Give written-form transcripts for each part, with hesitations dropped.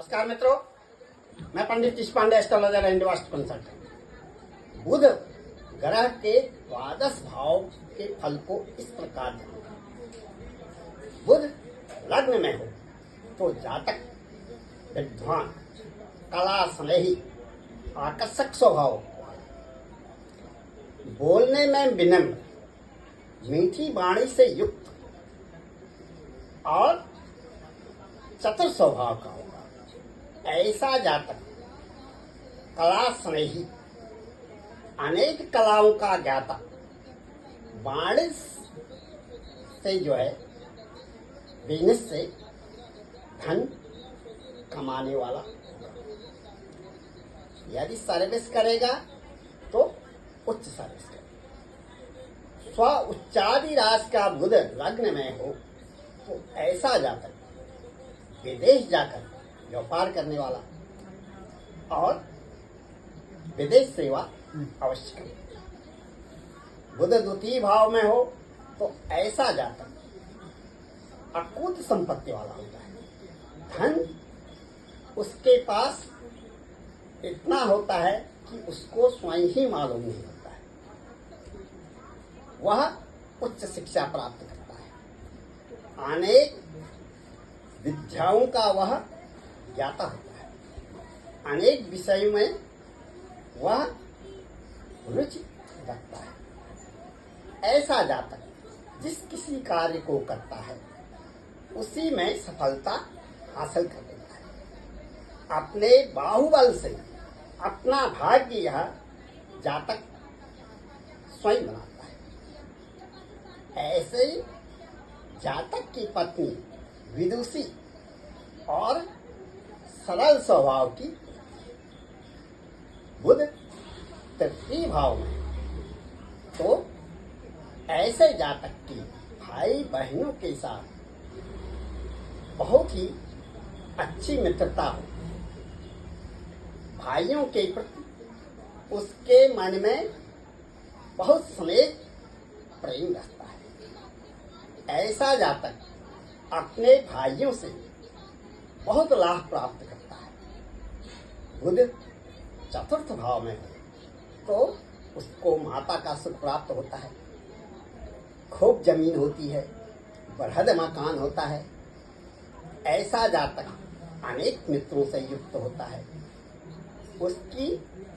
नमस्कार मित्रों, मैं Pandit Ish Pande, astrologer and vastu consultant. Budh ग्रह के 12 भाव के फल को इस प्रकार जाना। बुध लग्न में हो तो जातक विद्वान, कला स्नेही, आकर्षक स्वभाव, बोलने में विनम्र, मीठी वाणी से युक्त और चतुर स्वभाव का होगा। ऐसा जातक कला स्नेही, अनेक कलाओं का ज्ञाता, वाणिज्य से बिजनेस से धन कमाने वाला। यदि सर्विस करेगा तो उच्च सर्विस करेगा। स्व उच्चादि राशि का बुध लग्न में हो तो ऐसा जातक विदेश जाकर व्यापार करने वाला और विदेश सेवा अवश्य करे। बुध द्वितीय भाव में हो तो ऐसा जातक अकूत संपत्ति वाला होता है। धन उसके पास इतना होता है कि उसको स्वयं ही मालूम नहीं होता है। वह उच्च शिक्षा प्राप्त करता है। अनेक विद्याओं का वह ज्ञाता होता है। अनेक विषयों में वह रुचि रखता है। ऐसा जातक जिस किसी कार्य को करता है उसी में सफलता हासिल कर लेता है। अपने बाहुबल से अपना भाग्य यह जातक स्वयं बनाता है। ऐसे जातक की पत्नी विदुषी और सरल स्वभाव की। बुध तृतीय भाव में तो ऐसे जातक की भाई बहनों के साथ बहुत ही अच्छी मित्रता हो। भाइयों के प्रति उसके मन में बहुत स्नेह प्रेम रहता है। ऐसा जातक अपने भाइयों से बहुत लाभ प्राप्त करता है। बुध चतुर्थ भाव में हो तो उसको माता का सुख प्राप्त होता है। खूब जमीन होती है, बृहद मकान होता है। ऐसा जातक अनेक मित्रों से युक्त होता है। उसकी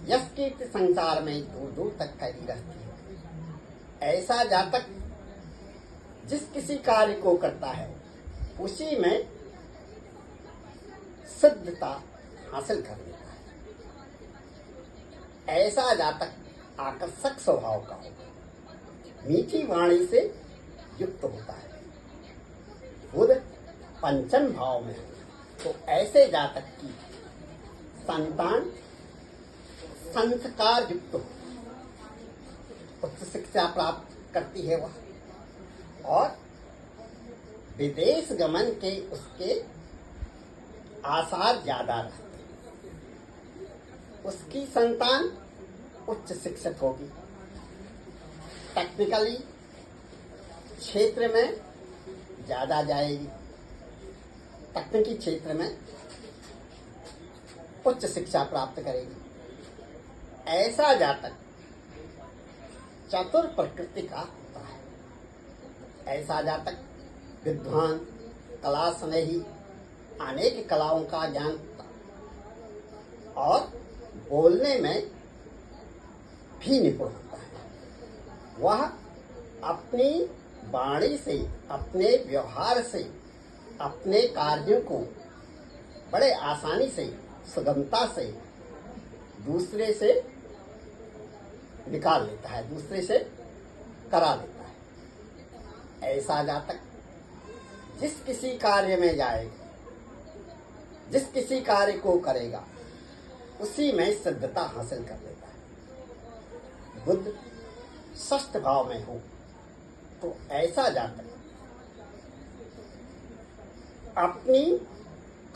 यश कीर्ति संसार में दूर दूर तक फैली रहती है। ऐसा जातक जिस किसी कार्य को करता है उसी में सिद्धता हासिल कर लेता है। ऐसा जातक आकर्षक स्वभाव का होगा। मीठी वाणी से युक्त होता है। बुध पंचम भाव में हो तो ऐसे जातक की संतान संस्कार युक्त हो, उच्च शिक्षा प्राप्त करती है वह और विदेश गमन के उसके आसार ज्यादा रहते हैं। उसकी संतान उच्च शिक्षित होगी। टेक्निकली क्षेत्र में ज्यादा जाएगी। तकनीकी क्षेत्र में उच्च शिक्षा प्राप्त करेगी। ऐसा जातक चतुर प्रकृति का होता है। ऐसा जातक विद्वान, कला स्नेही, अनेक कलाओं का ज्ञान और बोलने में भी निपुण होता है। वह अपनी वाणी से, अपने व्यवहार से, अपने कार्यों को बड़े आसानी से, सुगमता से दूसरे से निकाल लेता है, दूसरे से करा लेता है। ऐसा जातक जिस किसी कार्य में जाएगा, जिस किसी कार्य को करेगा उसी में सिद्धता हासिल कर लेता है। बुध षष्ठ भाव में हो तो ऐसा जातक अपनी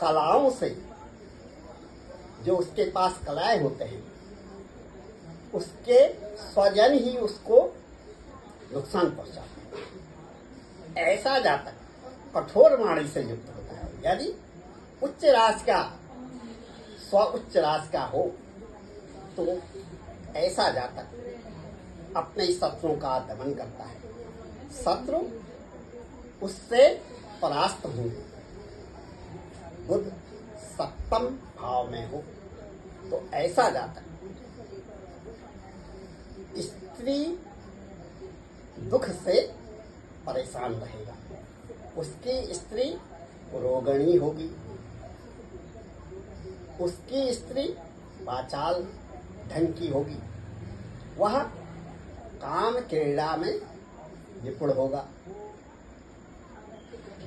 कलाओं से, जो उसके पास कलाएं होते हैं, उसके स्वजन ही उसको नुकसान पहुंचाते हैं। ऐसा जातक कठोर वाणी से युक्त होता है। यदि उच्च राशि का स्व उच्च राशि का हो तो ऐसा जातक अपने शत्रुओं का दमन करता है, शत्रु उससे परास्त होंगे। बुध सप्तम भाव में हो तो ऐसा जातक स्त्री दुख से परेशान रहेगा, उसकी स्त्री रोगणी होगी, उसकी स्त्री वाचाल ढंग की होगी, वह काम क्रीड़ा में निपुण होगा।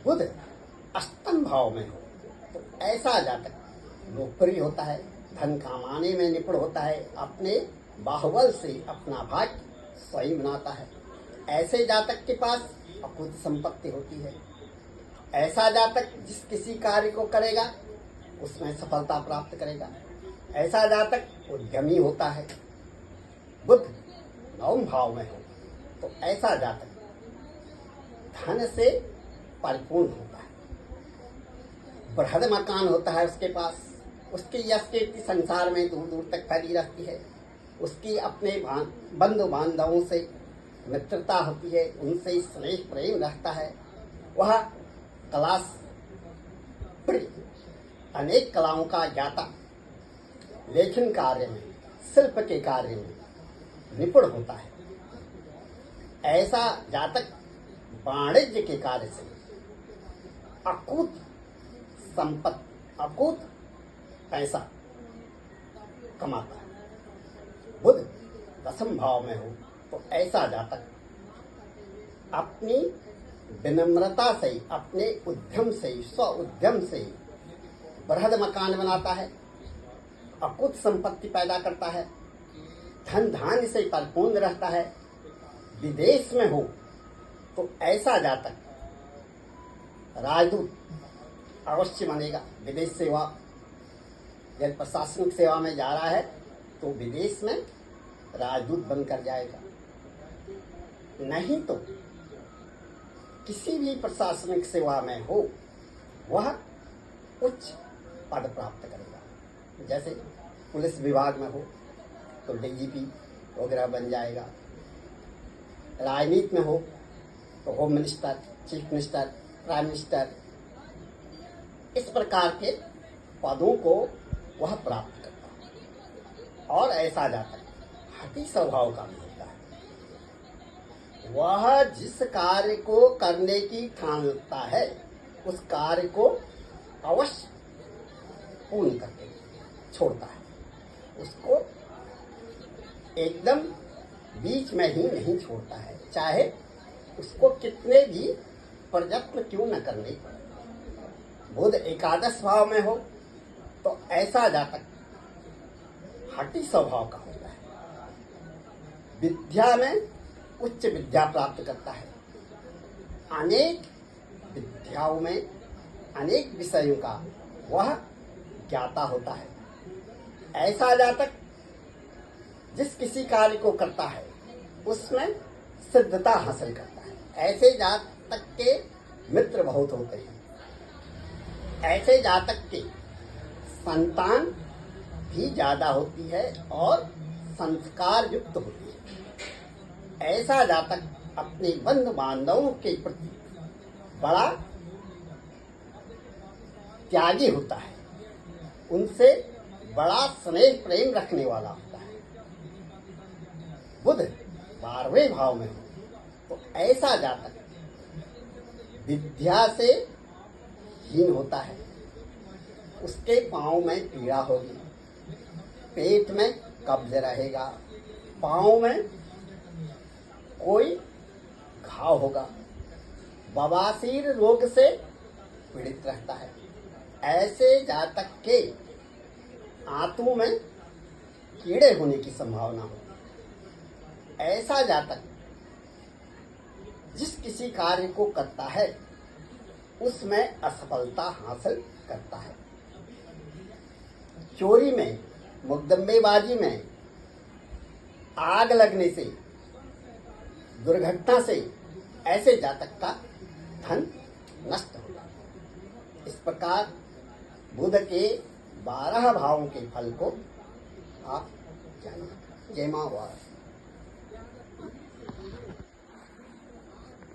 बुध अष्टम भाव में हो तो ऐसा जातक लोकप्रिय होता है, धन कमाने में निपुण होता है, अपने बाहुबल से अपना भाग्य स्वयं बनाता है। ऐसे जातक के पास अकुत संपत्ति होती है। ऐसा जातक जिस किसी कार्य को करेगा उसमें सफलता प्राप्त करेगा। ऐसा जातक उद्यमी होता है। बुध नवम भाव में हो तो ऐसा जातक धन से परिपूर्ण होता है, बृहद मकान होता है उसके पास, उसकी यश कीर्ति संसार में दूर दूर तक फैली रहती है, उसकी अपने बंधु बांधवों से मित्रता होती है, उनसे स्नेह प्रेम रहता है। वह कला प्रिय, अनेक कलाओं का ज्ञाता, लेखन कार्य में, शिल्प के कार्य में निपुण होता है। ऐसा जातक वाणिज्य के कार्य से अकूत संपत्ति, अकूत पैसा कमाता है। बुध दसम भाव में हो तो ऐसा जातक अपनी विनम्रता से, अपने उद्यम से, स्व उद्यम से बृहद मकान बनाता है, अकुत संपत्ति पैदा करता है, धन धान्य से परिपूर्ण रहता है। विदेश में हो तो ऐसा जातक राजदूत अवश्य बनेगा। विदेश सेवा, यदि प्रशासनिक सेवा में जा रहा है तो विदेश में राजदूत बनकर जाएगा, नहीं तो किसी भी प्रशासनिक सेवा में हो वह उच्च पद प्राप्त करेगा। जैसे पुलिस विभाग में हो तो डीजीपी वगैरह बन जाएगा, राजनीति में हो तो home minister, chief minister, prime minister, इस प्रकार के पदों को वह प्राप्त करता है। और ऐसा जातक हठी स्वभाव का भी होता है। वह जिस कार्य को करने की ठानता है उस कार्य को अवश्य पूर्ण करके छोड़ता है, उसको एकदम बीच में ही नहीं छोड़ता है, चाहे उसको कितने भी प्रयत्न क्यों न करने पड़े। बुध एकादश भाव में हो तो ऐसा जातक हठी स्वभाव का होता है, विद्या में उच्च विद्या प्राप्त करता है, अनेक विद्याओं में अनेक विषयों का वह ज्ञाता होता है। ऐसा जातक जिस किसी कार्य को करता है उसमें सिद्धता हासिल करता है। ऐसे जातक के मित्र बहुत होते हैं, ऐसे जातक के संतान भी ज्यादा होती है और संस्कार युक्त होती है। ऐसा जातक अपने बंधु बांधवों के प्रति बड़ा त्यागी होता है, उनसे बड़ा स्नेह प्रेम रखने वाला होता है। बुध 12वें भाव में हो तो ऐसा जातक विद्या से हीन होता है, उसके पांव में पीड़ा होगी, पेट में कब्ज रहेगा, पांव में कोई घाव होगा, बवासीर रोग से पीड़ित रहता है। ऐसे जातक के आंतों में कीड़े होने की संभावना होती है। ऐसा जातक जिस किसी कार्य को करता है उसमें असफलता हासिल करता है। चोरी में, मुकदमेबाजी में, आग लगने से, दुर्घटना से ऐसे जातक का धन नष्ट होगा। इस प्रकार बुध के 12 भावों के फल को आप जानिए। जय मां वार।